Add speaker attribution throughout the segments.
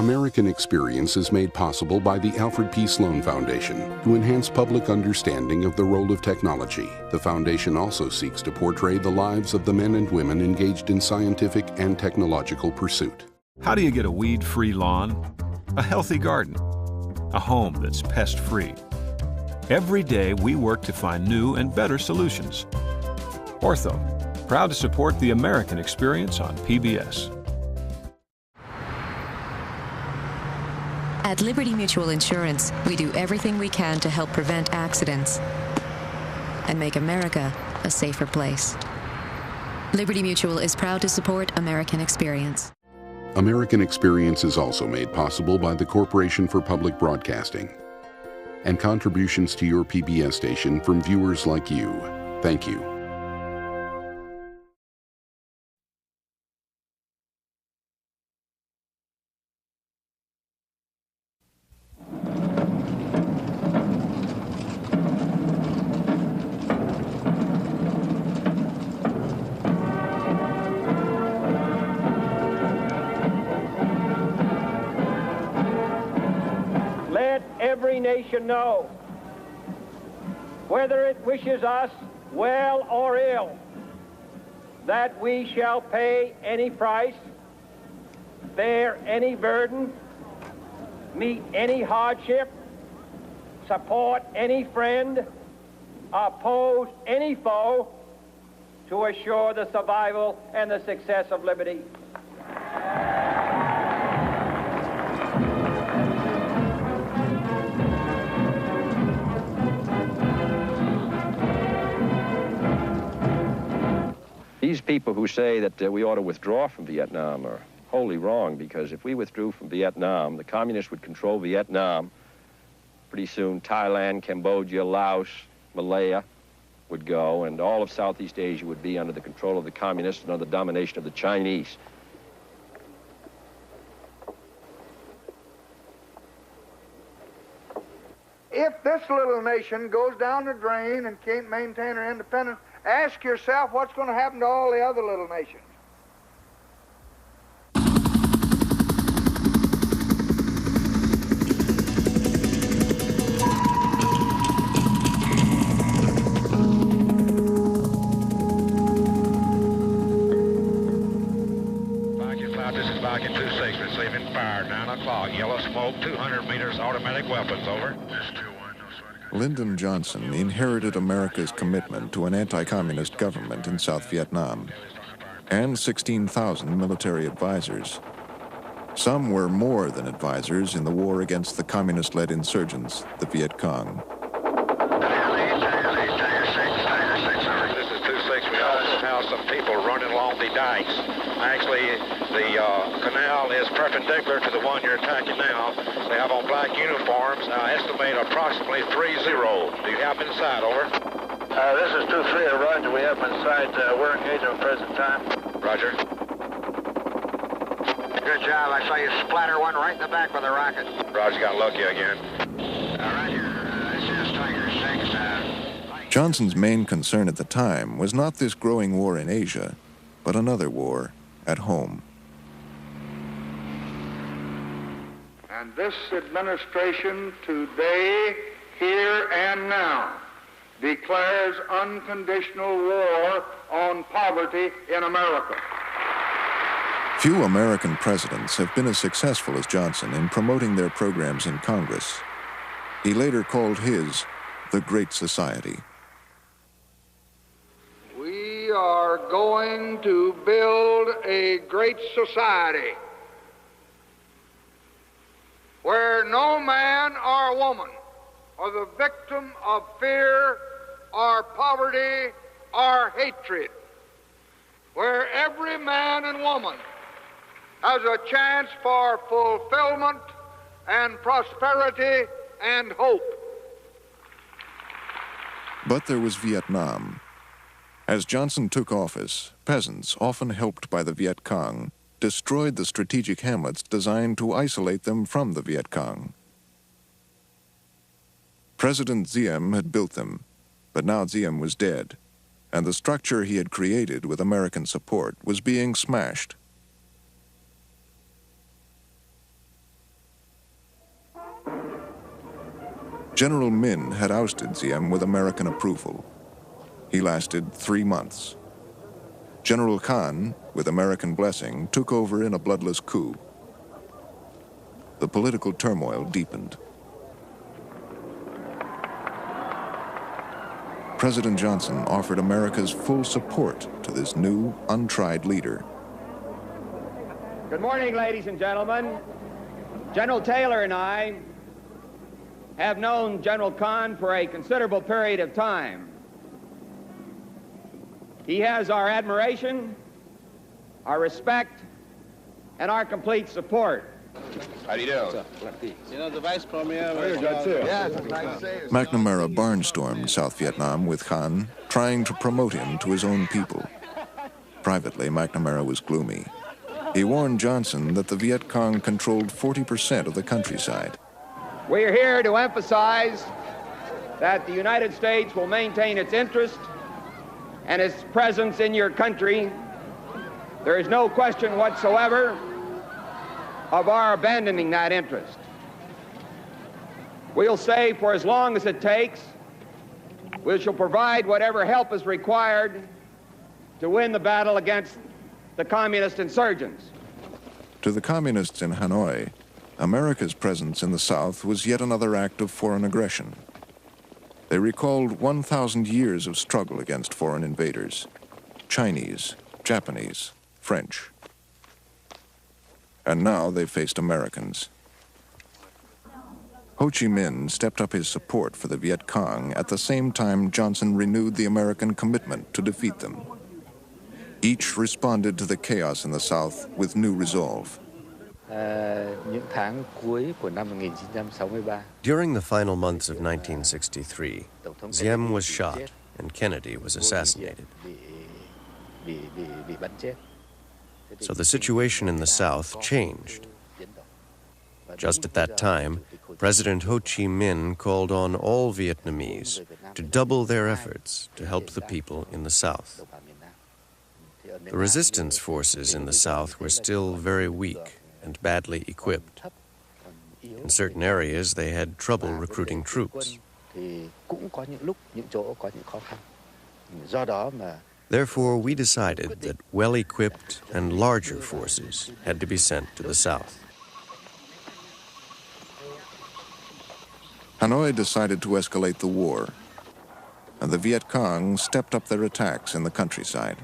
Speaker 1: American Experience is made possible by the Alfred P. Sloan Foundation to enhance public understanding of the role of technology. The foundation also seeks to portray the lives of the men and women engaged in scientific and technological pursuit.
Speaker 2: How do you get a weed-free lawn, a healthy garden, a home that's pest-free? Every day we work to find new and better solutions. Ortho, proud to support the American Experience on PBS.
Speaker 3: At Liberty Mutual Insurance, we do everything we can to help prevent accidents and make America a safer place. Liberty Mutual is proud to support American Experience.
Speaker 1: American Experience is also made possible by the Corporation for Public Broadcasting and contributions to your PBS station from viewers like you. Thank you.
Speaker 4: Every nation know, whether it wishes us well or ill, that we shall pay any price, bear any burden, meet any hardship, support any friend, oppose any foe, to assure the survival and the success of liberty.
Speaker 5: These people who say that we ought to withdraw from Vietnam are wholly wrong, because if we withdrew from Vietnam, the communists would control Vietnam. Pretty soon, Thailand, Cambodia, Laos, Malaya would go, and all of Southeast Asia would be under the control of the communists and under the domination of the Chinese.
Speaker 6: If this little nation goes down the drain and can't maintain her independence, ask yourself what's going to happen to all the other little nations.
Speaker 7: This is Falcon 2-6, receiving fire, 9 o'clock, yellow smoke, 200 meters, automatic weapons, over.
Speaker 8: Lyndon Johnson inherited America's commitment to an anti-communist government in South Vietnam and 16,000 military advisors. Some were more than advisors in the war against the communist-led insurgents, the Viet Cong.
Speaker 7: This is 2-6. We also have some people running along the dikes. Actually, the canal is perpendicular to the one you're attacking now. They have on black uniforms. I estimate approximately 3-0. Do you have them inside, over?
Speaker 9: This is 2-3, roger. We have them inside. We're engaged at the present time.
Speaker 7: Roger.
Speaker 10: Good job. I saw you splatter one right in the back with a rocket.
Speaker 7: Roger, got lucky again.
Speaker 10: Roger. This is Tiger 6.
Speaker 8: Johnson's main concern at the time was not this growing war in Asia, but another war at home.
Speaker 6: And this administration today, here and now, declares unconditional war on poverty in America.
Speaker 8: Few American presidents have been as successful as Johnson in promoting their programs in Congress. He later called his the Great Society.
Speaker 6: We are going to build a great society where no man or woman are the victim of fear or poverty or hatred, where every man and woman has a chance for fulfillment and prosperity and hope.
Speaker 8: But there was Vietnam. As Johnson took office, peasants, often helped by the Viet Cong, destroyed the strategic hamlets designed to isolate them from the Viet Cong. President Diem had built them, but now Diem was dead, and the structure he had created with American support was being smashed. General Min had ousted Diem with American approval. He lasted 3 months. General Khan, with American blessing, took over in a bloodless coup. The political turmoil deepened. President Johnson offered America's full support to this new, untried leader.
Speaker 4: Good morning, ladies and gentlemen. General Taylor and I have known General Khan for a considerable period of time. He has our admiration, our respect, and our complete support.
Speaker 7: How do you do?
Speaker 9: You know, the Vice Premier...
Speaker 8: McNamara barnstormed South Vietnam with Khan, trying to promote him to his own people. Privately, McNamara was gloomy. He warned Johnson that the Viet Cong controlled 40% of the countryside.
Speaker 4: We are here to emphasize that the United States will maintain its interest and its presence in your country. There is no question whatsoever of our abandoning that interest. We'll say for as long as it takes, we shall provide whatever help is required to win the battle against the communist insurgents.
Speaker 8: To the communists in Hanoi, America's presence in the South was yet another act of foreign aggression. They recalled 1,000 years of struggle against foreign invaders: Chinese, Japanese, French. And now they faced Americans. Ho Chi Minh stepped up his support for the Viet Cong at the same time Johnson renewed the American commitment to defeat them. Each responded to the chaos in the South with new resolve.
Speaker 11: During the final months of 1963, Diem was shot and Kennedy was assassinated. So the situation in the South changed. Just at that time, President Ho Chi Minh called on all Vietnamese to double their efforts to help the people in the South. The resistance forces in the South were still very weak and badly equipped. In certain areas, they had trouble recruiting troops. Therefore, we decided that well-equipped and larger forces had to be sent to the South.
Speaker 8: Hanoi decided to escalate the war, and the Viet Cong stepped up their attacks in the countryside.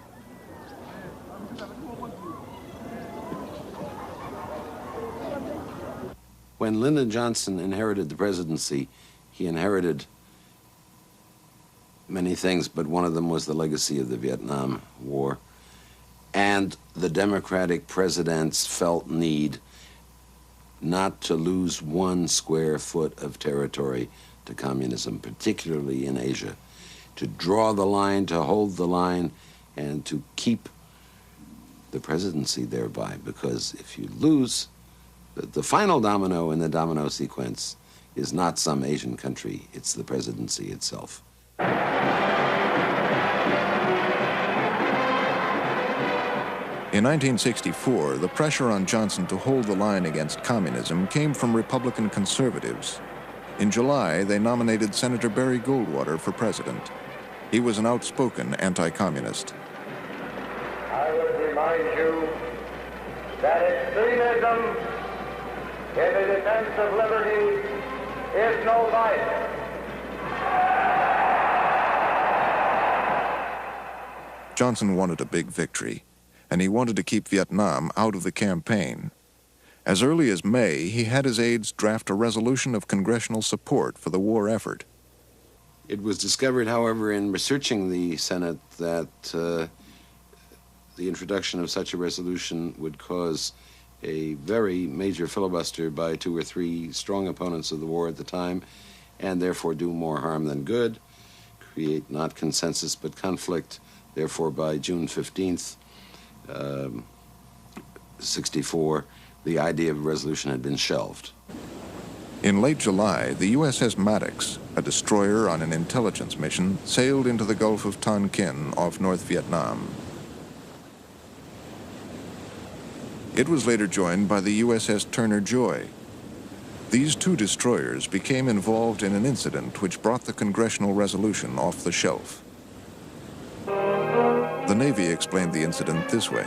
Speaker 12: When Lyndon Johnson inherited the presidency, he inherited many things, but one of them was the legacy of the Vietnam War. And the Democratic presidents felt need not to lose 1 square foot of territory to communism, particularly in Asia, to draw the line, to hold the line, and to keep the presidency thereby, because if you lose, the final domino in the domino sequence is not some Asian country, it's the presidency itself.
Speaker 8: In 1964, the pressure on Johnson to hold the line against communism came from Republican conservatives. In July, they nominated Senator Barry Goldwater for president. He was an outspoken anti-communist.
Speaker 4: I would remind you that extremism in the defense of liberty is no vice.
Speaker 8: Johnson wanted a big victory, and he wanted to keep Vietnam out of the campaign. As early as May, he had his aides draft a resolution of congressional support for the war effort.
Speaker 12: It was discovered, however, in researching the Senate that the introduction of such a resolution would cause a very major filibuster by 2 or 3 strong opponents of the war at the time, and therefore do more harm than good, create not consensus but conflict. Therefore, by June 15th, 64, the idea of a resolution had been shelved.
Speaker 8: In late July, the USS Maddox, a destroyer on an intelligence mission, sailed into the Gulf of Tonkin off North Vietnam. It was later joined by the USS Turner Joy. These two destroyers became involved in an incident which brought the congressional resolution off the shelf. The Navy explained the incident this way.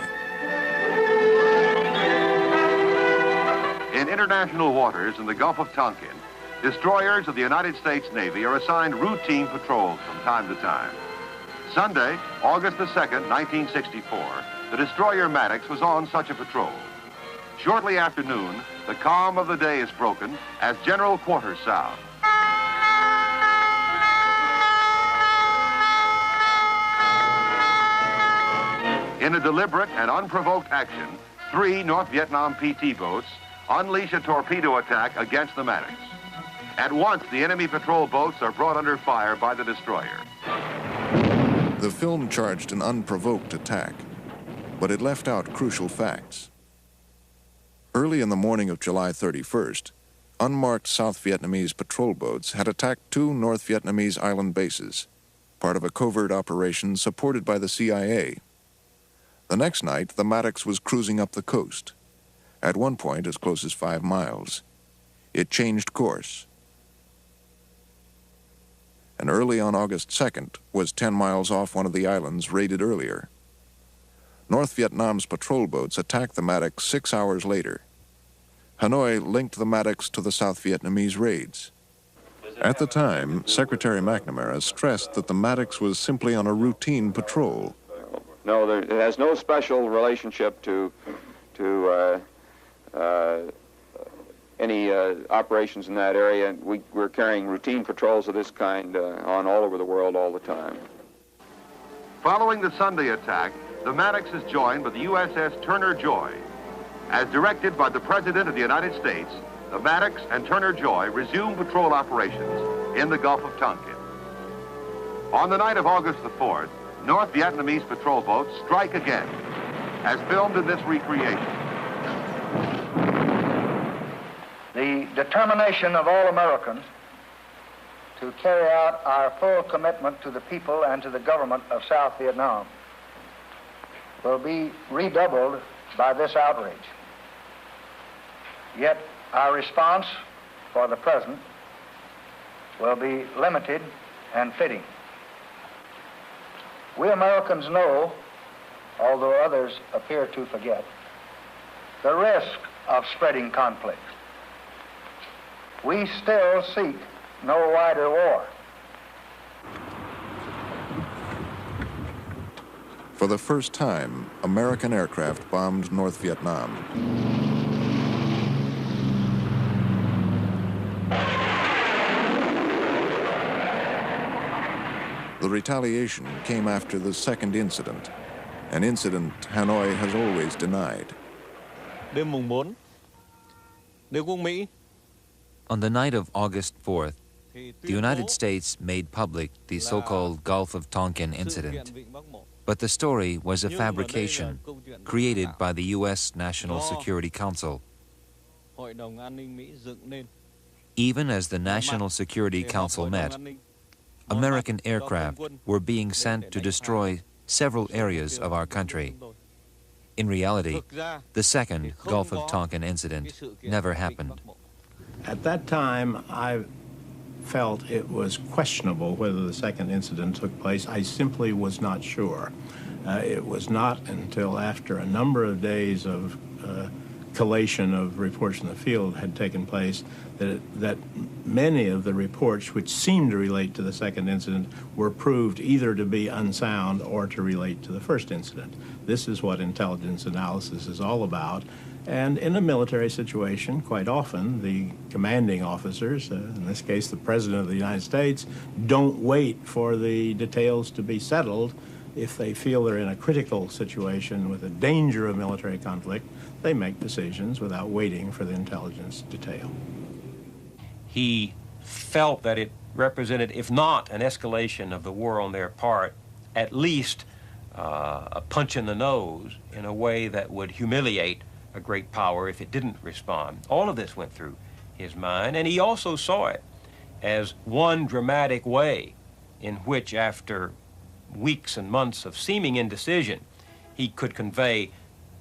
Speaker 13: In international waters in the Gulf of Tonkin, destroyers of the United States Navy are assigned routine patrols from time to time. Sunday, August the 2nd, 1964, the destroyer Maddox was on such a patrol. Shortly after noon, the calm of the day is broken as general quarters sound. In a deliberate and unprovoked action, 3 North Vietnam PT boats unleash a torpedo attack against the Maddox. At once, the enemy patrol boats are brought under fire by the destroyer.
Speaker 8: The film charged an unprovoked attack, but it left out crucial facts. Early in the morning of July 31st, unmarked South Vietnamese patrol boats had attacked 2 North Vietnamese island bases, part of a covert operation supported by the CIA. The next night, the Maddox was cruising up the coast, at one point as close as 5 miles. It changed course, and early on August 2nd was 10 miles off one of the islands raided earlier. North Vietnam's patrol boats attacked the Maddox 6 hours later. Hanoi linked the Maddox to the South Vietnamese raids. At the time, Secretary McNamara stressed that the Maddox was simply on a routine patrol.
Speaker 5: No, it has no special relationship to any operations in that area. We're carrying routine patrols of this kind on all over the world all the time.
Speaker 13: Following the Sunday attack, the Maddox is joined by the USS Turner Joy. As directed by the President of the United States, the Maddox and Turner Joy resume patrol operations in the Gulf of Tonkin. On the night of August the 4th, North Vietnamese patrol boats strike again, as filmed in this recreation.
Speaker 10: The determination of all Americans to carry out our full commitment to the people and to the government of South Vietnam will be redoubled by this outrage. Yet our response for the present will be limited and fitting. We Americans know, although others appear to forget, the risk of spreading conflict. We still seek no wider war.
Speaker 8: For the first time, American aircraft bombed North Vietnam. The retaliation came after the second incident, an incident Hanoi has always denied.
Speaker 14: Đêm mùng 4, Đế quốc Mỹ. On the night of August 4th, the United States made public the so-called Gulf of Tonkin incident. But the story was a fabrication created by the U.S. National Security Council. Even as the National Security Council met, American aircraft were being sent to destroy several areas of our country. In reality, the second Gulf of Tonkin incident never happened.
Speaker 15: At that time, I felt it was questionable whether the second incident took place. I simply was not sure. It was not until after a number of days of collation of reports in the field had taken place that many of the reports which seemed to relate to the second incident were proved either to be unsound or to relate to the first incident. This is what intelligence analysis is all about. And in a military situation, quite often, the commanding officers, in this case the President of the United States, don't wait for the details to be settled. If they feel they're in a critical situation with a danger of military conflict, they make decisions without waiting for the intelligence detail.
Speaker 16: He felt that it represented, if not an escalation of the war on their part, at least a punch in the nose in a way that would humiliate a great power if it didn't respond. All of this went through his mind, and he also saw it as one dramatic way in which, after weeks and months of seeming indecision, he could convey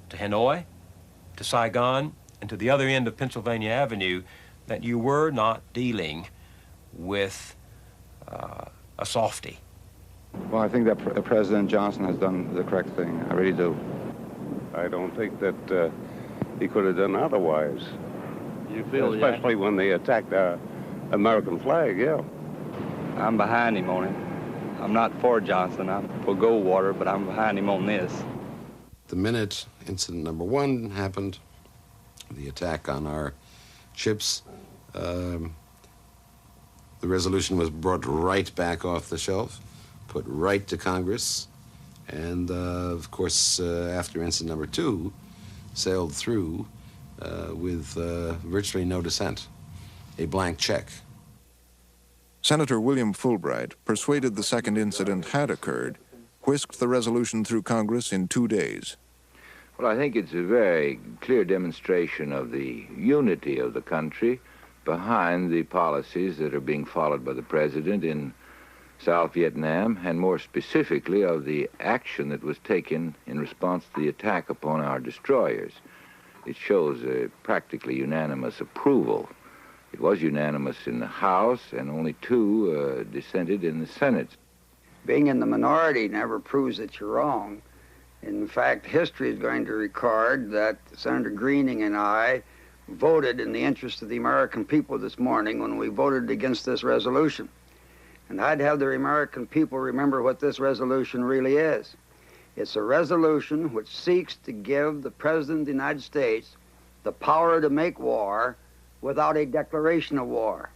Speaker 16: to Hanoi, to Saigon, and to the other end of Pennsylvania Avenue that you were not dealing with a softy.
Speaker 17: Well, I think that President Johnson has done the correct thing. I really do.
Speaker 18: I don't think that he could have done otherwise.
Speaker 19: You feel,
Speaker 18: especially when they attacked our American flag, yeah.
Speaker 19: I'm behind him on it. I'm not for Johnson. I'm for Goldwater, but I'm behind him on this.
Speaker 12: The minute incident number 1 happened, the attack on our ships, the resolution was brought right back off the shelf, put right to Congress, and of course, after incident number 2, sailed through with virtually no dissent, a blank check.
Speaker 8: Senator William Fulbright, persuaded the second incident had occurred, whisked the resolution through Congress in 2 days.
Speaker 20: Well, I think it's a very clear demonstration of the unity of the country behind the policies that are being followed by the President in South Vietnam, and more specifically of the action that was taken in response to the attack upon our destroyers. It shows a practically unanimous approval. It was unanimous in the House, and only 2 dissented in the Senate.
Speaker 21: Being in the minority never proves that you're wrong. In fact, history is going to record that Senator Greening and I voted in the interest of the American people this morning when we voted against this resolution. And I'd have the American people remember what this resolution really is. It's a resolution which seeks to give the President of the United States the power to make war without a declaration of war.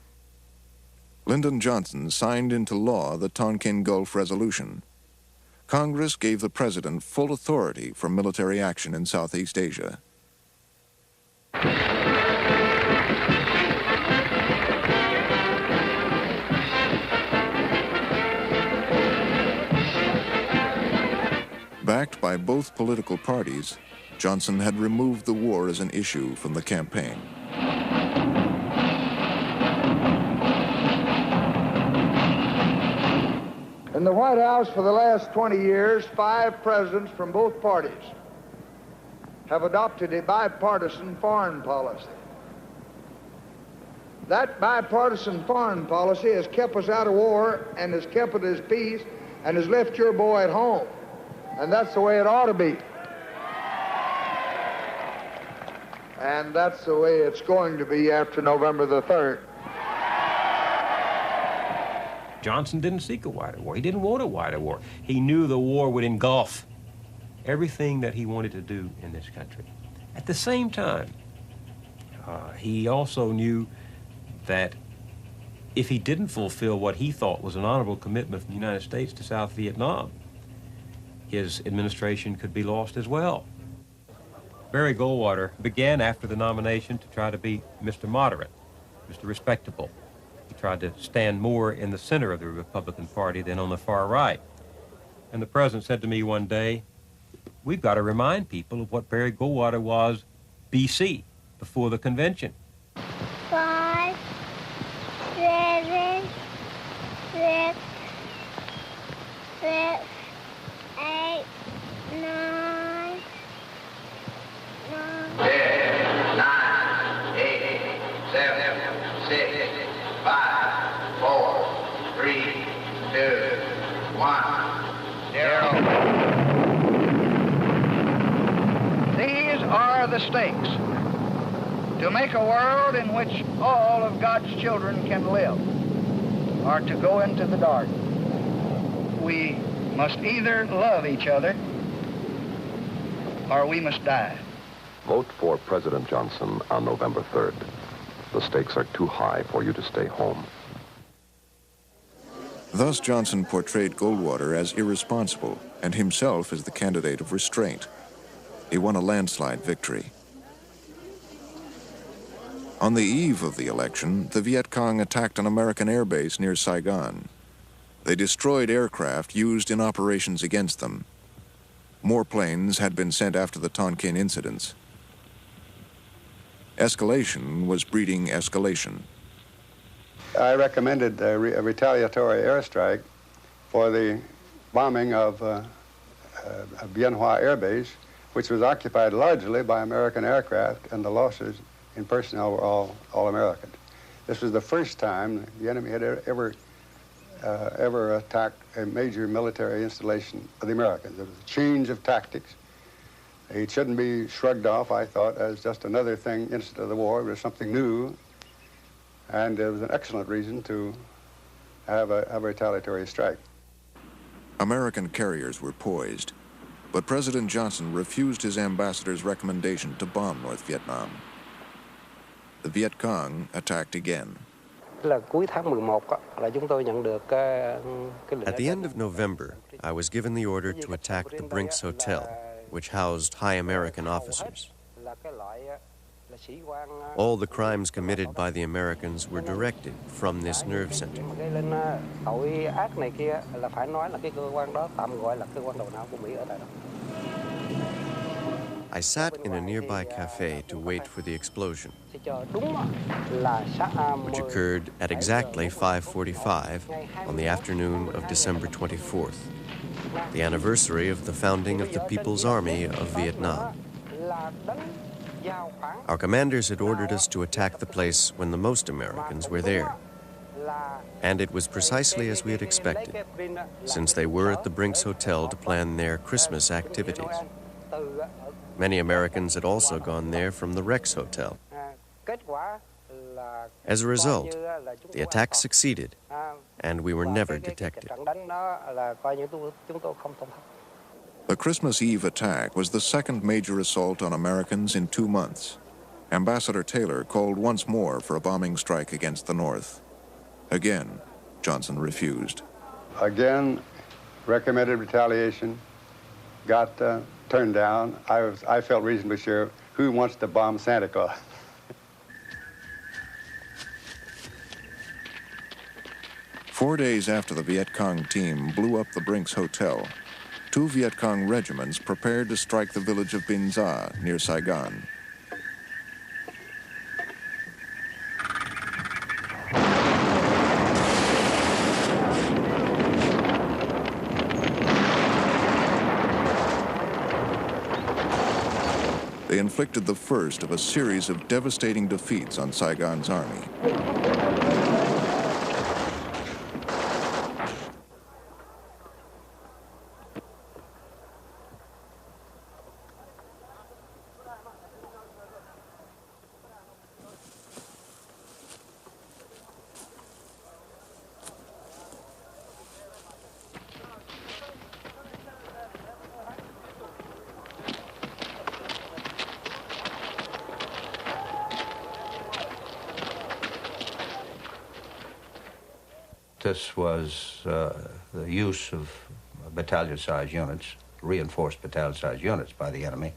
Speaker 8: Lyndon Johnson signed into law the Tonkin Gulf Resolution. Congress gave the President full authority for military action in Southeast Asia. Backed by both political parties, Johnson had removed the war as an issue from the campaign.
Speaker 6: In the White House for the last 20 years, 5 presidents from both parties have adopted a bipartisan foreign policy. That bipartisan foreign policy has kept us out of war and has kept us at peace and has left your boy at home. And that's the way it ought to be. And that's the way it's going to be after November the 3rd.
Speaker 16: Johnson didn't seek a wider war. He didn't want a wider war. He knew the war would engulf everything that he wanted to do in this country. At the same time, he also knew that if he didn't fulfill what he thought was an honorable commitment from the United States to South Vietnam, his administration could be lost as well. Barry Goldwater began after the nomination to try to be Mr. Moderate, Mr. Respectable. He tried to stand more in the center of the Republican Party than on the far right. And the president said to me one day, we've got to remind people of what Barry Goldwater was BC, before the convention.
Speaker 22: 5, 7, 6, 6, 8, 9,
Speaker 23: 10, 9, 8, 7, 6, 5, 4, 3, 2, 1, 0.
Speaker 10: These are the stakes. To make a world in which all of God's children can live, or to go into the dark. We must either love each other, or we must die.
Speaker 24: Vote for President Johnson on November 3rd. The stakes are too high for you to stay home.
Speaker 8: Thus Johnson portrayed Goldwater as irresponsible and himself as the candidate of restraint. He won a landslide victory. On the eve of the election, the Viet Cong attacked an American airbase near Saigon. They destroyed aircraft used in operations against them. More planes had been sent after the Tonkin incidents. Escalation was breeding escalation.
Speaker 17: I recommended a retaliatory airstrike for the bombing of Bien Hoa Air Base, which was occupied largely by American aircraft, and the losses in personnel were all American. This was the first time the enemy had ever attacked a major military installation of the Americans. It was a change of tactics. It shouldn't be shrugged off, I thought, as just another thing, incident of the war. It was something new, and it was an excellent reason to have a retaliatory strike.
Speaker 8: American carriers were poised, but President Johnson refused his ambassador's recommendation to bomb North Vietnam. The Viet Cong attacked again.
Speaker 11: At the end of November, I was given the order to attack the Brinks Hotel, which housed high American officers. All the crimes committed by the Americans were directed from this nerve center. I sat in a nearby cafe to wait for the explosion, which occurred at exactly 5:45 on the afternoon of December 24th, the anniversary of the founding of the People's Army of Vietnam. Our commanders had ordered us to attack the place when the most Americans were there. And it was precisely as we had expected, since they were at the Brinks Hotel to plan their Christmas activities. Many Americans had also gone there from the Rex Hotel. As a result, the attack succeeded, and we were never detected.
Speaker 8: The Christmas Eve attack was the second major assault on Americans in 2 months. Ambassador Taylor called once more for a bombing strike against the North. Again, Johnson refused.
Speaker 17: Again, recommended retaliation, got turned down. I felt reasonably sure, who wants to bomb Santa Claus?
Speaker 8: Four days after the Viet Cong team blew up the Brinks Hotel, 2 Viet Cong regiments prepared to strike the village of Bin Gia near Saigon. They inflicted the first of a series of devastating defeats on Saigon's army.
Speaker 1: This was the use of battalion-sized units, reinforced battalion-sized units by the enemy,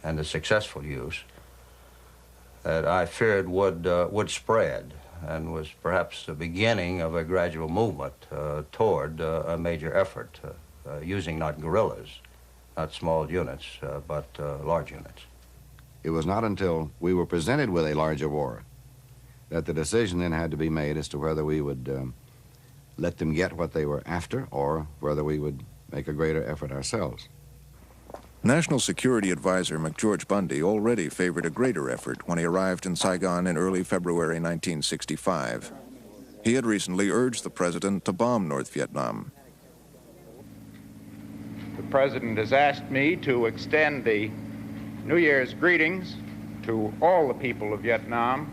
Speaker 1: and the successful use that I feared would spread and was perhaps the beginning of a gradual movement toward a major effort, using not guerrillas, not small units, but large units.
Speaker 2: It was not until we were presented with a larger war that the decision then had to be made as to whether we would let them get what they were after or whether we would make a greater effort ourselves.
Speaker 8: National Security Advisor McGeorge Bundy already favored a greater effort when he arrived in Saigon in early February 1965. He had recently urged the president to bomb North Vietnam.
Speaker 3: The president has asked me to extend the New Year's greetings to all the people of Vietnam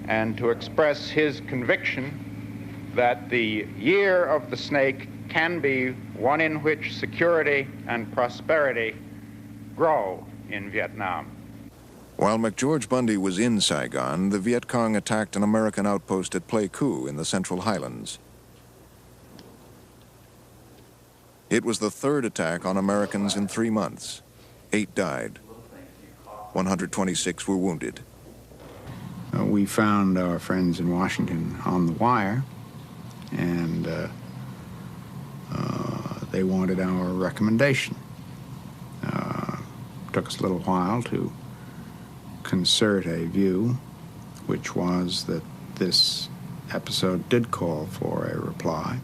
Speaker 3: and to express his conviction that the year of the snake can be one in which security and prosperity grow in Vietnam.
Speaker 8: While McGeorge Bundy was in Saigon, the Viet Cong attacked an American outpost at Pleiku in the Central Highlands. It was the third attack on Americans in 3 months. 8 died. 126 were wounded.
Speaker 7: We found our friends in Washington on the wire, and they wanted our recommendation. Took us a little while to concert a view, which was that this episode did call for a reply.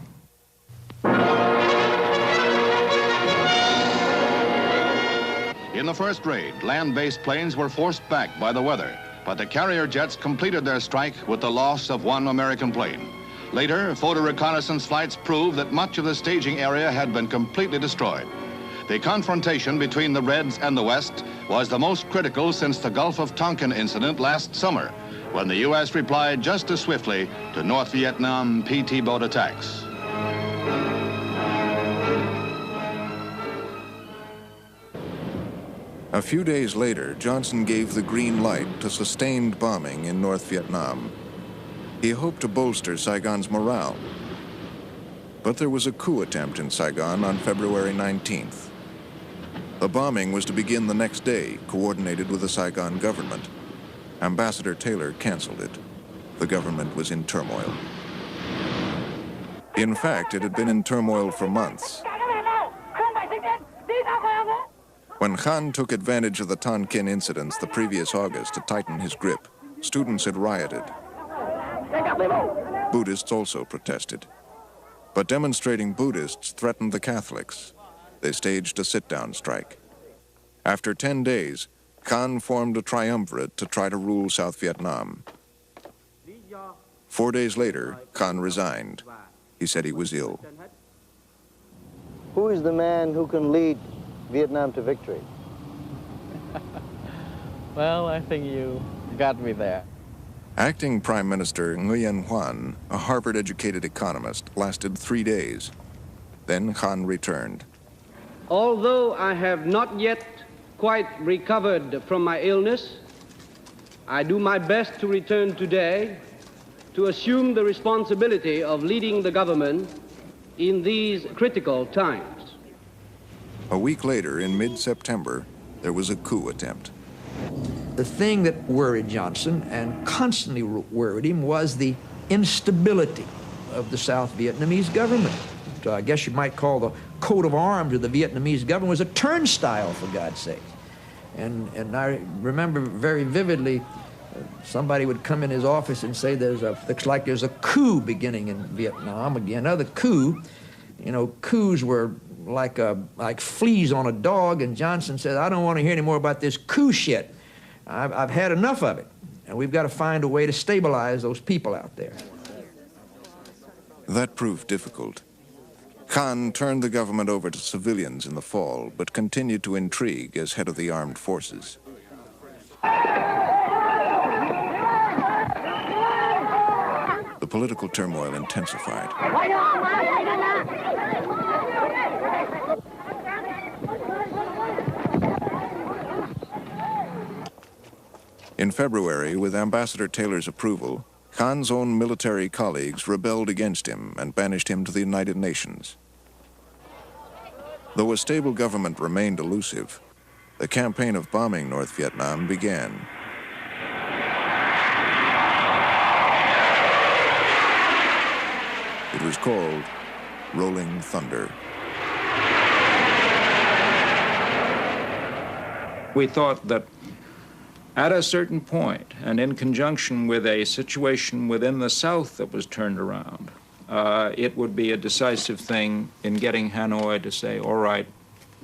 Speaker 25: In the first raid, land-based planes were forced back by the weather,
Speaker 4: but the carrier jets completed their strike with the loss of one American plane. Later, photo reconnaissance flights proved that much of the staging area had been completely destroyed. The confrontation between the Reds and the West was the most critical since the Gulf of Tonkin incident last summer, when the U.S. replied just as swiftly to North Vietnam PT boat attacks.
Speaker 8: A few days later, Johnson gave the green light to sustained bombing in North Vietnam. He hoped to bolster Saigon's morale. But there was a coup attempt in Saigon on February 19th. The bombing was to begin the next day, coordinated with the Saigon government. Ambassador Taylor canceled it. The government was in turmoil. In fact, it had been in turmoil for months. When Khan took advantage of the Tonkin incidents the previous August to tighten his grip, students had rioted. Buddhists also protested. But demonstrating Buddhists threatened the Catholics. They staged a sit-down strike. After 10 days, Khan formed a triumvirate to try to rule South Vietnam. 4 days later, Khan resigned. He said he was ill.
Speaker 5: Who is the man who can lead Vietnam to victory?
Speaker 9: Well, I think you got me there.
Speaker 8: Acting Prime Minister Nguyen Huan, a Harvard-educated economist, lasted 3 days. Then Khan returned.
Speaker 13: Although I have not yet quite recovered from my illness, I do my best to return today to assume the responsibility of leading the government in these critical times.
Speaker 8: A week later, in mid-September, there was a coup attempt.
Speaker 25: The thing that worried Johnson and constantly worried him was the instability of the South Vietnamese government. So I guess you might call the coat of arms of the Vietnamese government was a turnstile, for God's sake. And I remember very vividly somebody would come in his office and say, looks like there's a coup beginning in Vietnam. Again, another coup. You know, coups were like fleas on a dog, and Johnson said, I don't want to hear any more about this coup shit. I've had enough of it, and we've got to find a way to stabilize those people out there.
Speaker 8: That proved difficult. Khan turned the government over to civilians in the fall, but continued to intrigue as head of the armed forces. The political turmoil intensified. In February, with Ambassador Taylor's approval, Khan's own military colleagues rebelled against him and banished him to the United Nations. Though a stable government remained elusive, the campaign of bombing North Vietnam began. It was called Rolling Thunder.
Speaker 7: We thought that at a certain point, and in conjunction with a situation within the South that was turned around, it would be a decisive thing in getting Hanoi to say, all right,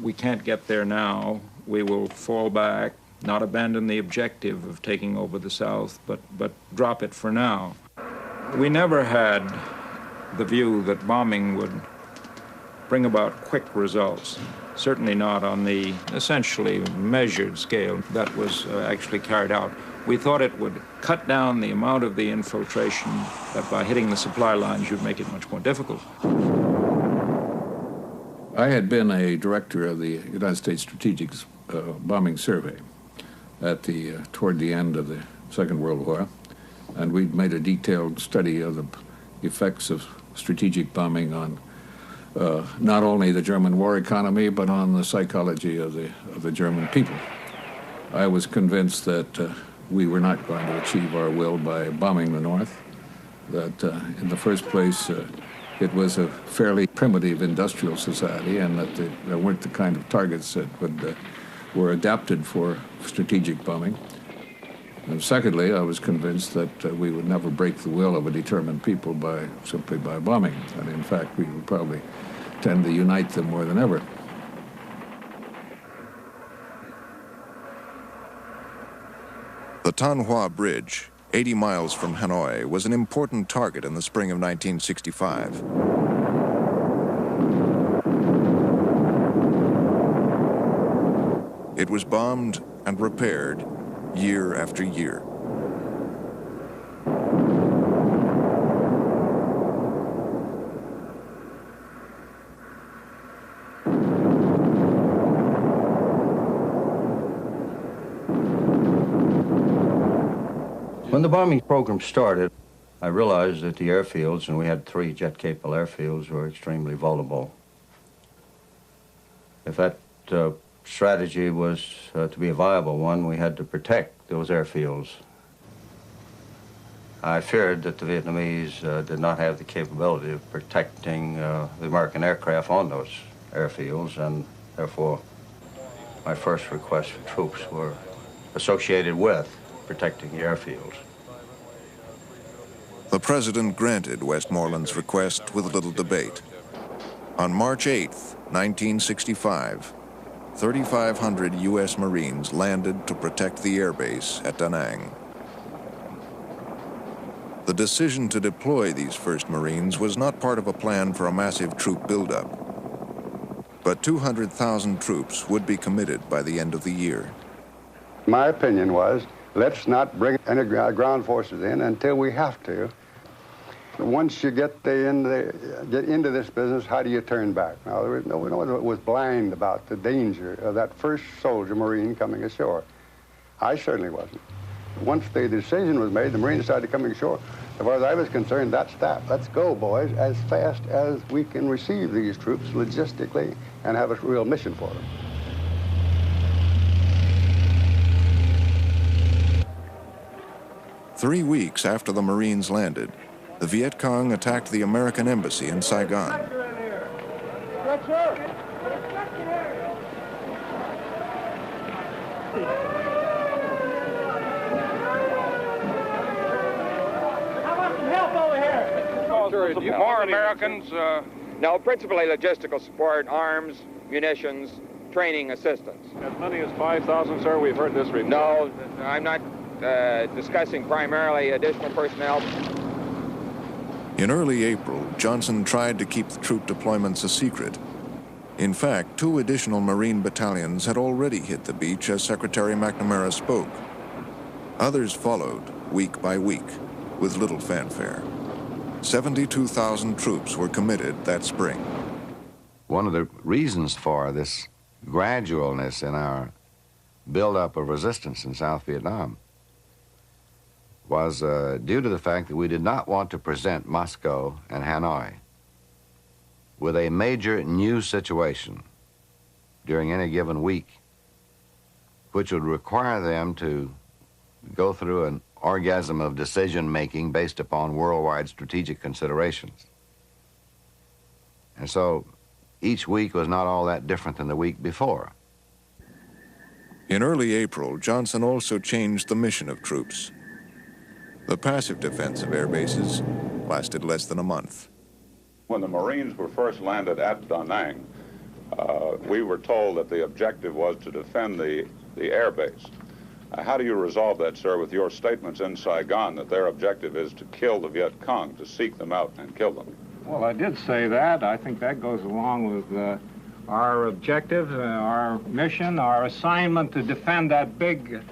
Speaker 7: we can't get there now, we will fall back, not abandon the objective of taking over the South, but drop it for now. We never had the view that bombing would bring about quick results. Certainly not on the essentially measured scale that was actually carried out. We thought it would cut down the amount of the infiltration, that by hitting the supply lines you'd make it much more difficult.
Speaker 26: I had been a director of the United States Strategic Bombing Survey toward the end of the Second World War, and we'd made a detailed study of the effects of strategic bombing on not only the German war economy, but on the psychology of the German people. I was convinced that we were not going to achieve our will by bombing the North, that in the first place it was a fairly primitive industrial society, and that there weren't the kind of targets that were adapted for strategic bombing. And secondly, I was convinced that we would never break the will of a determined people simply by bombing, and in fact we would probably tend to unite them more than ever.
Speaker 8: The Tan Hoa Bridge, 80 miles from Hanoi, was an important target in the spring of 1965. It was bombed and repaired year after year.
Speaker 1: When the bombing program started, I realized that the airfields, and we had 3 jet-capable airfields, were extremely vulnerable. If that strategy was to be a viable one, we had to protect those airfields. I feared that the Vietnamese did not have the capability of protecting the American aircraft on those airfields, and therefore my first requests for troops were associated with protecting the airfields.
Speaker 8: The President granted Westmoreland's request with little debate. On March 8, 1965, 3,500 U.S. Marines landed to protect the airbase at Da Nang. The decision to deploy these first Marines was not part of a plan for a massive troop buildup, but 200,000 troops would be committed by the end of the year.
Speaker 17: My opinion was, let's not bring any ground forces in until we have to. Once you get into this business, how do you turn back? Now, no one was blind about the danger of that first soldier Marine coming ashore. I certainly wasn't. Once the decision was made, the Marines started coming ashore. As far as I was concerned, that's that. Let's go, boys, as fast as we can receive these troops logistically and have a real mission for them.
Speaker 8: Three weeks after the Marines landed, the Viet Cong attacked the American embassy in Saigon.
Speaker 3: More Americans? No, principally logistical support, arms, munitions, training assistance.
Speaker 12: As many as 5,000, sir? We've heard this report.
Speaker 3: No, I'm not discussing primarily additional personnel.
Speaker 8: In early April, Johnson tried to keep the troop deployments a secret. In fact, 2 additional Marine battalions had already hit the beach as Secretary McNamara spoke. Others followed, week by week, with little fanfare. 72,000 troops were committed that spring.
Speaker 2: One of the reasons for this gradualness in our buildup of resistance in South Vietnam was due to the fact that we did not want to present Moscow and Hanoi with a major new situation during any given week, which would require them to go through an orgasm of decision-making based upon worldwide strategic considerations. And so each week was not all that different than the week before.
Speaker 8: In early April, Johnson also changed the mission of troops. The passive defense of air bases lasted less than a month.
Speaker 12: When the Marines were first landed at Da Nang, we were told that the objective was to defend the air base. How do you resolve that, sir, with your statements in Saigon that their objective is to kill the Viet Cong, to seek them out and kill them?
Speaker 7: Well, I did say that. I think that goes along with our objective, our mission, our assignment to defend that big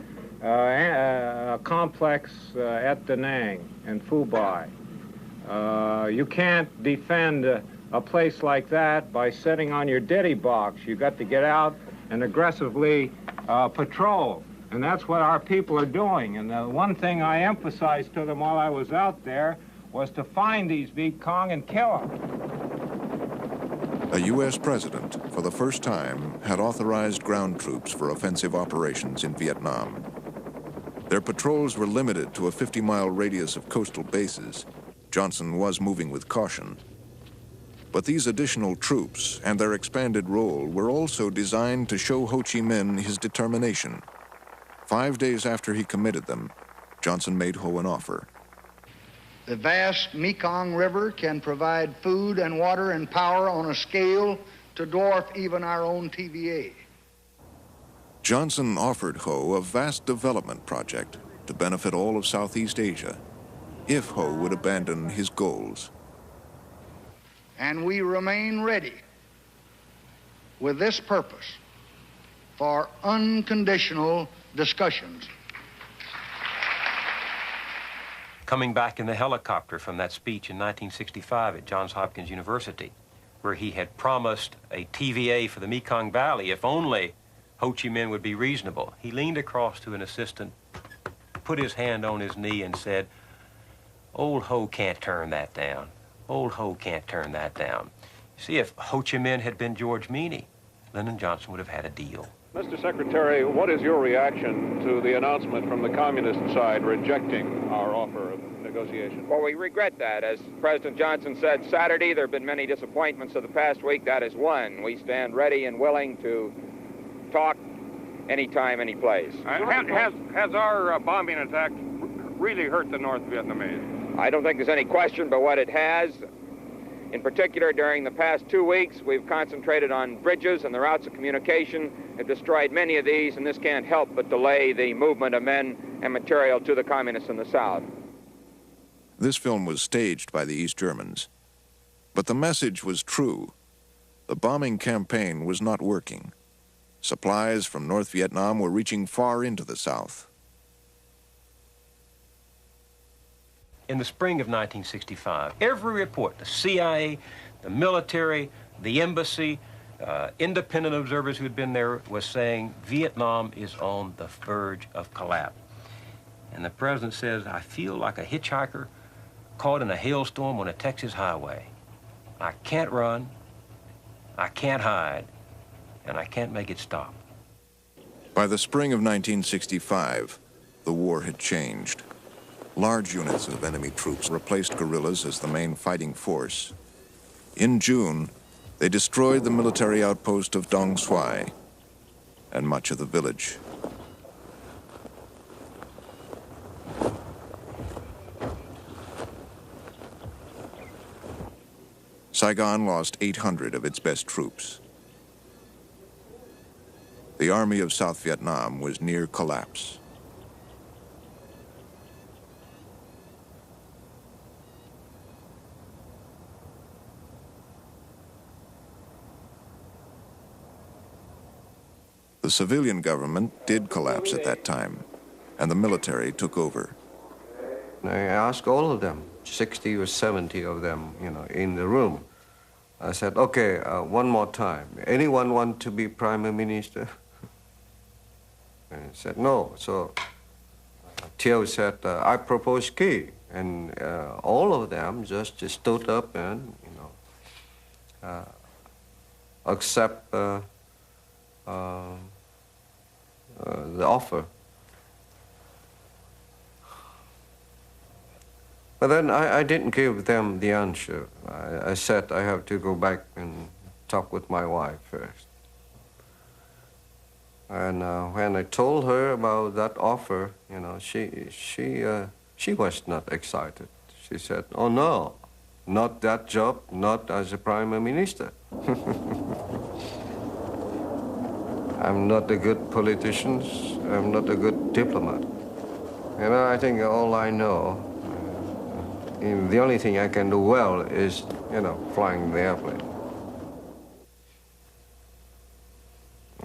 Speaker 7: complex at Da Nang and Phu Bai. You can't defend a place like that by sitting on your ditty box. You got to get out and aggressively patrol. And that's what our people are doing. And the one thing I emphasized to them while I was out there was to find these Viet Cong and kill them.
Speaker 8: A U.S. president, for the first time, had authorized ground troops for offensive operations in Vietnam. Their patrols were limited to a 50-mile radius of coastal bases. Johnson was moving with caution. But these additional troops and their expanded role were also designed to show Ho Chi Minh his determination. 5 days after he committed them, Johnson made Ho an offer.
Speaker 10: The vast Mekong River can provide food and water and power on a scale to dwarf even our own TVA.
Speaker 8: Johnson offered Ho a vast development project to benefit all of Southeast Asia if Ho would abandon his goals.
Speaker 14: And we remain ready with this purpose for unconditional discussions.
Speaker 16: Coming back in the helicopter from that speech in 1965 at Johns Hopkins University, where he had promised a TVA for the Mekong Valley if only Ho Chi Minh would be reasonable, he leaned across to an assistant, put his hand on his knee and said, "Old Ho can't turn that down. Old Ho can't turn that down." See, if Ho Chi Minh had been George Meany, Lyndon Johnson would have had a deal.
Speaker 15: Mr. Secretary, what is your reaction to the announcement from the communist side rejecting our offer of negotiation?
Speaker 18: Well, we regret that. As President Johnson said Saturday, there have been many disappointments of the past week. That is one. We stand ready and willing to talk anytime, any place.
Speaker 15: Has our bombing attack really hurt the North Vietnamese?
Speaker 18: I don't think there's any question but what it has. In particular, during the past 2 weeks, we've concentrated on bridges and the routes of communication, have destroyed many of these, and this can't help but delay the movement of men and material to the communists in the South.
Speaker 8: This film was staged by the East Germans, but the message was true. The bombing campaign was not working. Supplies from North Vietnam were reaching far into the South.
Speaker 16: In the spring of 1965, every report, the CIA, the military, the embassy, independent observers who had been there, was saying Vietnam is on the verge of collapse. And the president says, "I feel like a hitchhiker caught in a hailstorm on a Texas highway. I can't run, I can't hide, and I can't make it stop."
Speaker 8: By the spring of 1965, the war had changed. Large units of enemy troops replaced guerrillas as the main fighting force. In June, they destroyed the military outpost of Dong Xoai and much of the village. Saigon lost 800 of its best troops. The army of South Vietnam was near collapse. The civilian government did collapse at that time, and the military took over.
Speaker 1: I asked all of them, 60 or 70 of them, in the room. I said, "Okay, one more time. Anyone want to be prime minister?" And he said, "No." So Thieu said, "I propose Key." And all of them just stood up and, accept the offer. But then I didn't give them the answer. I said I have to go back and talk with my wife first. And when I told her about that offer, she was not excited. She said, "Oh no, not that job, not as a prime minister." I'm not a good politician. I'm not a good diplomat. I think all I know, the only thing I can do well is, flying the airplane.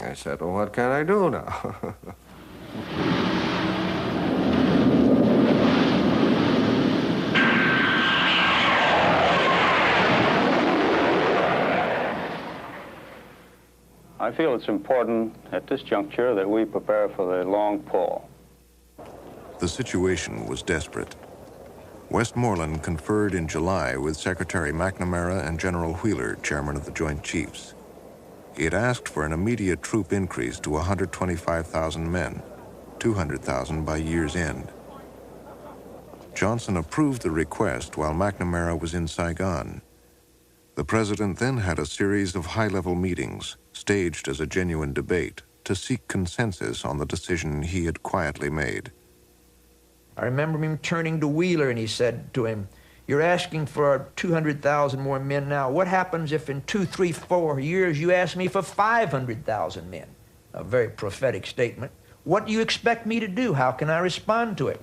Speaker 1: I said, "Well, what can I do now?"
Speaker 15: I feel it's important at this juncture that we prepare for the long pull.
Speaker 8: The situation was desperate. Westmoreland conferred in July with Secretary McNamara and General Wheeler, chairman of the Joint Chiefs. He had asked for an immediate troop increase to 125,000 men, 200,000 by year's end. Johnson approved the request while McNamara was in Saigon. The president then had a series of high-level meetings, staged as a genuine debate, to seek consensus on the decision he had quietly made.
Speaker 25: I remember him turning to Wheeler and he said to him, "You're asking for 200,000 more men now. What happens if in 2, 3, 4 years you ask me for 500,000 men?" A very prophetic statement. What do you expect me to do? How can I respond to it?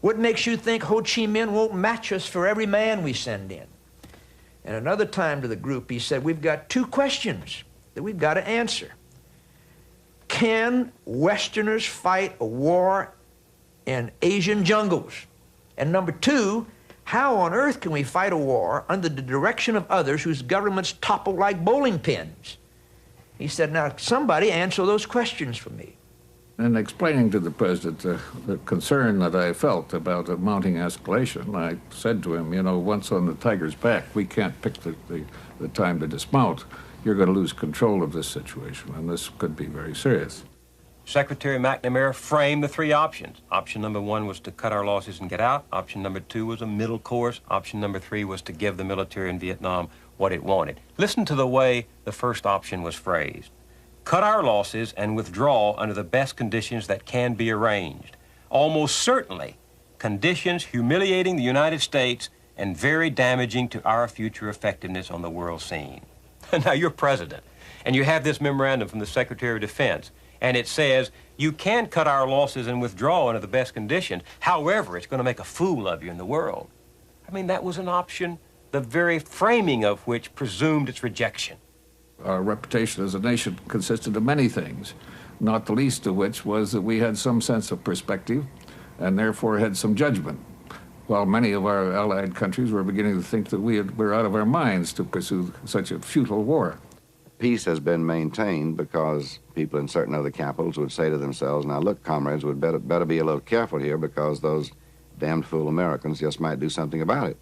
Speaker 25: What makes you think Ho Chi Minh won't match us for every man we send in? And another time to the group, he said, we've got two questions that we've got to answer. Can Westerners fight a war in Asian jungles? And number two, how on earth can we fight a war under the direction of others whose governments topple like bowling pins? He said, now somebody answer those questions for me.
Speaker 26: In explaining to the President the concern that I felt about a mounting escalation, I said to him, you know, once on the tiger's back, we can't pick the time to dismount. You're going to lose control of this situation, and this could be very serious.
Speaker 16: Secretary McNamara framed the three options. Option number one was to cut our losses and get out. Option number two was a middle course. Option number three was to give the military in Vietnam what it wanted. Listen to the way the first option was phrased. Cut our losses and withdraw under the best conditions that can be arranged. Almost certainly, conditions humiliating the United States and very damaging to our future effectiveness on the world scene. Now, you're president, and you have this memorandum from the Secretary of Defense, and it says, you can cut our losses and withdraw under the best conditions. However, it's going to make a fool of you in the world. I mean, that was an option, the very framing of which presumed its rejection.
Speaker 26: Our reputation as a nation consisted of many things, not the least of which was that we had some sense of perspective and therefore had some judgment, while many of our allied countries were beginning to think that we're out of our minds to pursue such a futile war.
Speaker 2: Peace has been maintained because people in certain other capitals would say to themselves, now look, comrades, we'd better be a little careful here because those damned fool Americans just might do something about it.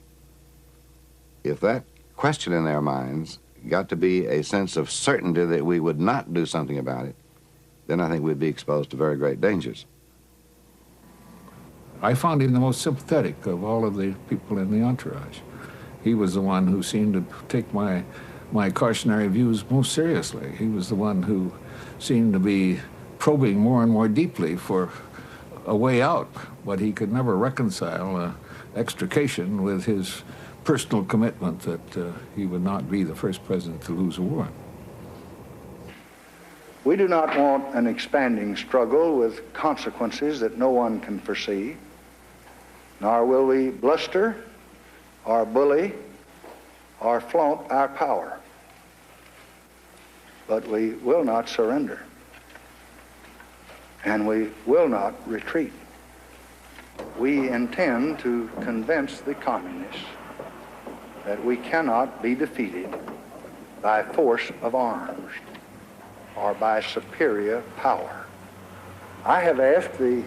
Speaker 2: If that question in their minds got to be a sense of certainty that we would not do something about it, then I think we'd be exposed to very great dangers.
Speaker 26: I found him the most sympathetic of all of the people in the entourage. He was the one who seemed to take my cautionary views most seriously. He was the one who seemed to be probing more and more deeply for a way out, but he could never reconcile extrication with his personal commitment that he would not be the first president to lose a war.
Speaker 14: We do not want an expanding struggle with consequences that no one can foresee, nor will we bluster or bully or flaunt our power. But we will not surrender, and we will not retreat. We intend to convince the communists that we cannot be defeated by force of arms or by superior power. I have asked the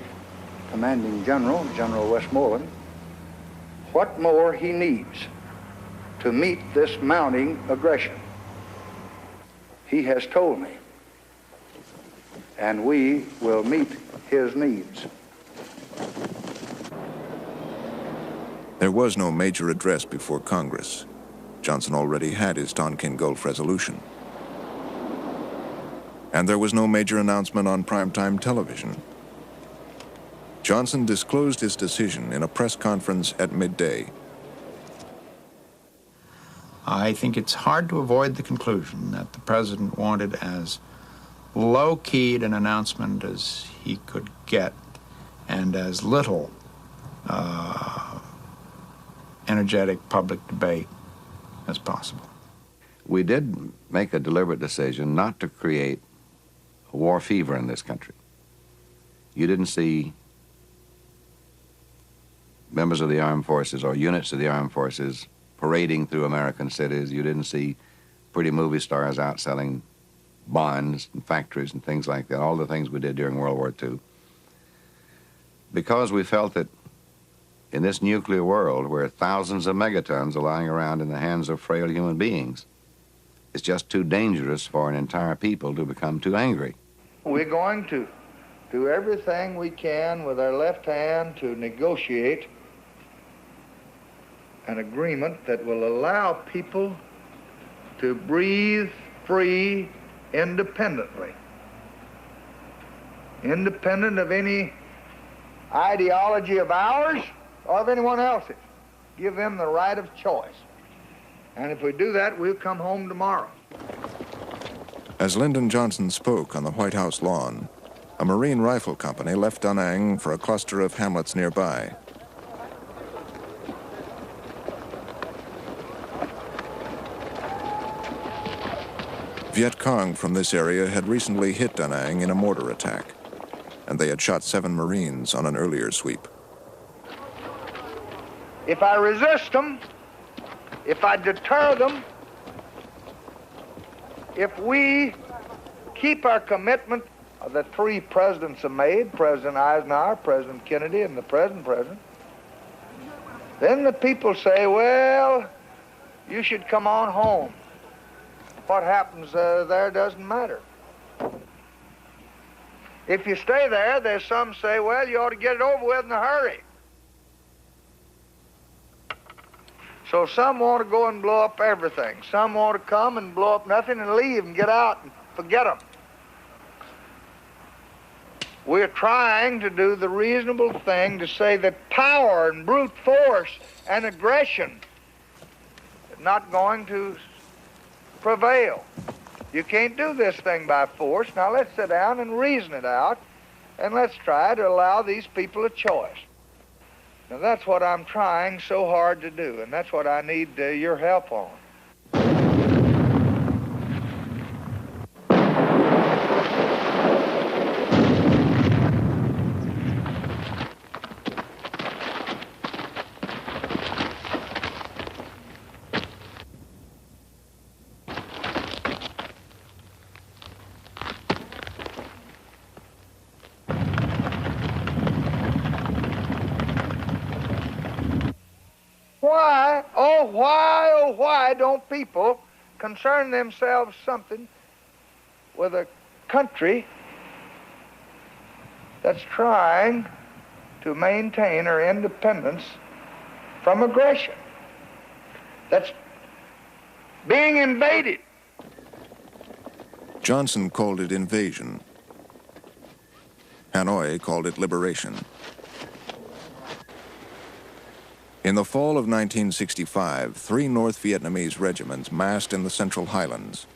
Speaker 14: commanding general, General Westmoreland, what more he needs to meet this mounting aggression. He has told me, and we will meet his needs.
Speaker 8: There was no major address before Congress. Johnson already had his Tonkin Gulf resolution. And there was no major announcement on primetime television. Johnson disclosed his decision in a press conference at midday.
Speaker 6: I think it's hard to avoid the conclusion that the president wanted as low-keyed an announcement as he could get and as little energetic public debate as possible.
Speaker 2: We did make a deliberate decision not to create a war fever in this country. You didn't see members of the armed forces or units of the armed forces parading through American cities. You didn't see pretty movie stars out selling bonds and factories and things like that, all the things we did during World War II. Because we felt that in this nuclear world where thousands of megatons are lying around in the hands of frail human beings, it's just too dangerous for an entire people to become too angry.
Speaker 14: We're going to do everything we can with our left hand to negotiate an agreement that will allow people to breathe free independently, independent of any ideology of ours or of anyone else's. Give them the right of choice. And if we do that, we'll come home tomorrow.
Speaker 8: As Lyndon Johnson spoke on the White House lawn, A Marine rifle company left Da Nang for a cluster of hamlets nearby. Viet Cong from this area had recently hit Da Nang in a mortar attack, and they had shot 7 Marines on an earlier sweep.
Speaker 10: If I resist them, if I deter them, if we keep our commitment that 3 presidents have made, President Eisenhower, President Kennedy, and the present president, then the people say, well, you should come on home. What happens there doesn't matter. If you stay there, there's some say, well, you ought to get it over with in a hurry. So some want to go and blow up everything. Some want to come and blow up nothing and leave and get out and forget them. We're trying to do the reasonable thing to say that power and brute force and aggression is not going to prevail. You can't do this thing by force. Now let's sit down and reason it out, and let's try to allow these people a choice. Now that's what I'm trying so hard to do, and that's what I need your help on. Why don't people concern themselves something with a country that's trying to maintain her independence from aggression, that's being invaded?
Speaker 8: Johnson called it invasion. Hanoi called it liberation. In the fall of 1965, 3 North Vietnamese regiments massed in the Central Highlands.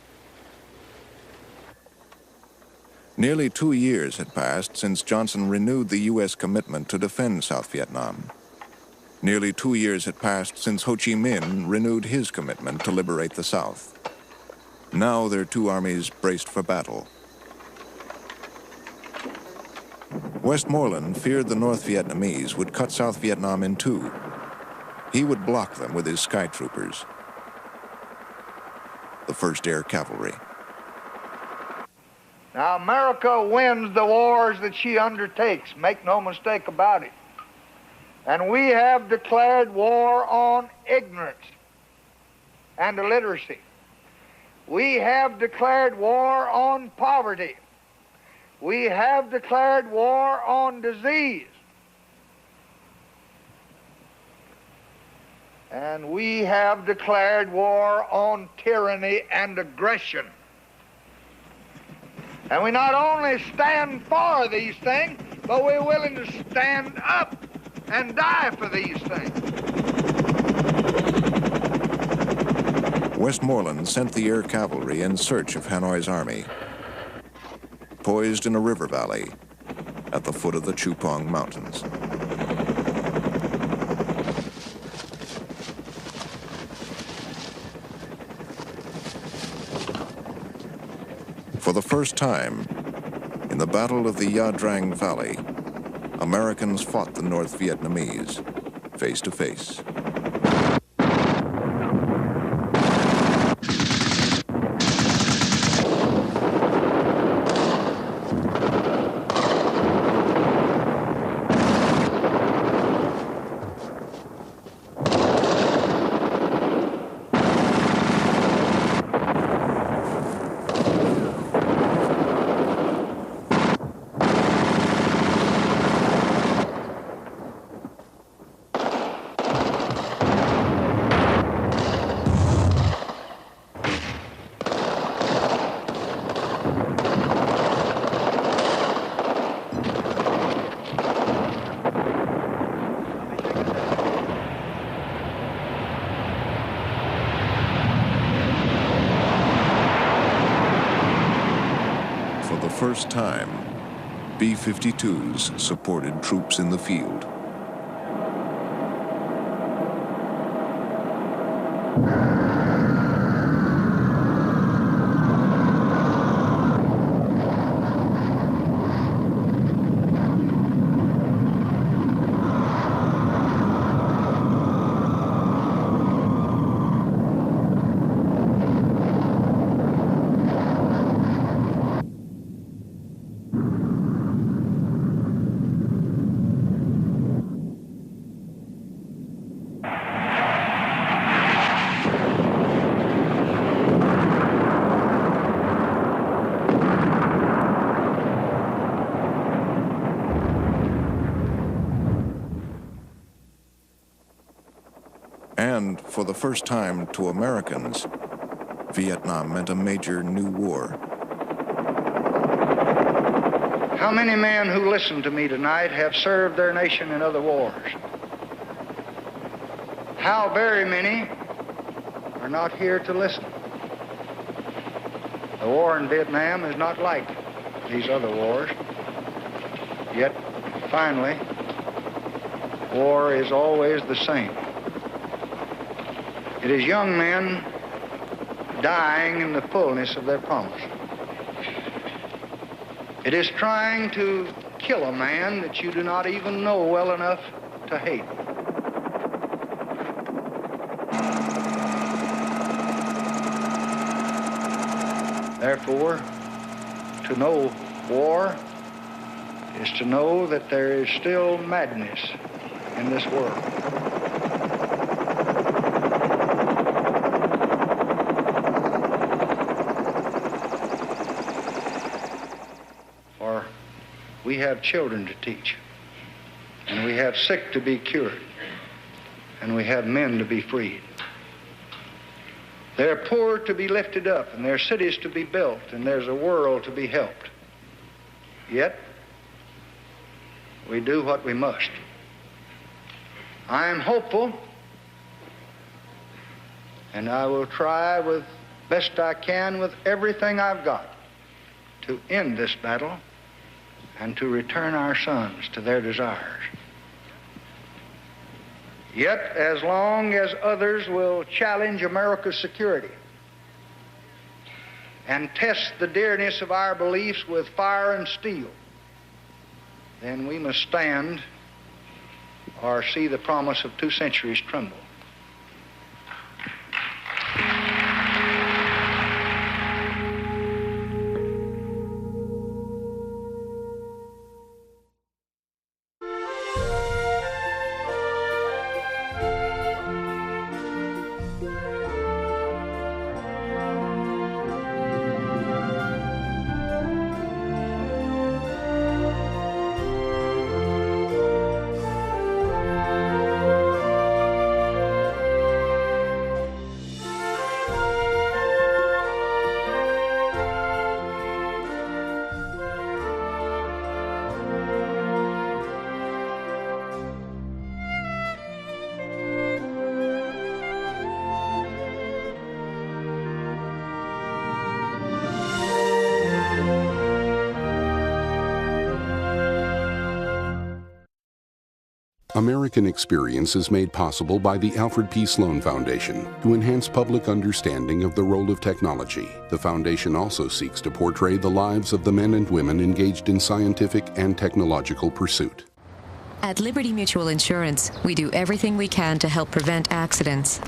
Speaker 8: Nearly 2 years had passed since Johnson renewed the U.S. commitment to defend South Vietnam. Nearly 2 years had passed since Ho Chi Minh renewed his commitment to liberate the South. Now their 2 armies braced for battle. Westmoreland feared the North Vietnamese would cut South Vietnam in 2. He would block them with his sky troopers, the 1st Air Cavalry.
Speaker 10: Now, America wins the wars that she undertakes, make no mistake about it. And we have declared war on ignorance and illiteracy. We have declared war on poverty. We have declared war on disease. And we have declared war on tyranny and aggression. And we not only stand for these things, but we're willing to stand up and die for these things.
Speaker 8: Westmoreland sent the air cavalry in search of Hanoi's army, poised in a river valley at the foot of the Chupong Mountains. For the first time, in the Battle of the Ya Drang Valley, Americans fought the North Vietnamese face to face. First time, B-52s supported troops in the field. And for the first time to Americans, Vietnam meant a major new war.
Speaker 14: How many men who listen to me tonight have served their nation in other wars? How very many are not here to listen? The war in Vietnam is not like these other wars. Yet, finally, war is always the same. It is young men dying in the fullness of their promise. It is trying to kill a man that you do not even know well enough to hate. Therefore, to know war is to know that there is still madness in this world. We have children to teach, and we have sick to be cured, and we have men to be freed. There are poor to be lifted up, and there are cities to be built, and there's a world to be helped. Yet, we do what we must. I am hopeful, and I will try with best I can with everything I've got to end this battle and to return our sons to their desires. Yet, as long as others will challenge America's security and test the dearness of our beliefs with fire and steel, then we must stand or see the promise of 2 centuries tremble.
Speaker 19: American Experience is made possible by the Alfred P. Sloan Foundation to enhance public understanding of the role of technology. The foundation also seeks to portray the lives of the men and women engaged in scientific and technological pursuit.
Speaker 20: At Liberty Mutual Insurance, we do everything we can to help prevent accidents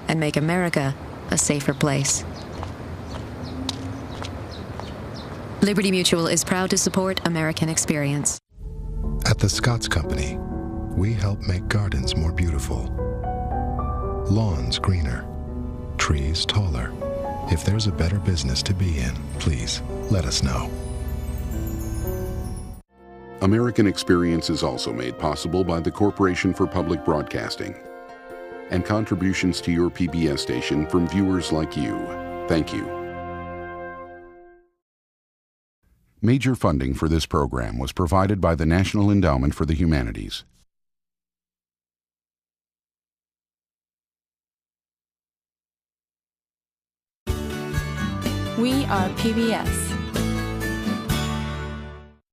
Speaker 20: and make America a safer place. Liberty Mutual is proud to support American Experience.
Speaker 21: At the Scotts Company, we help make gardens more beautiful, lawns greener, trees taller. If there's a better business to be in, please let us know.
Speaker 19: American Experience is also made possible by the Corporation for Public Broadcasting and contributions to your PBS station from viewers like you. Thank you. Major funding for this program was provided by the National Endowment for the Humanities.
Speaker 22: We are PBS.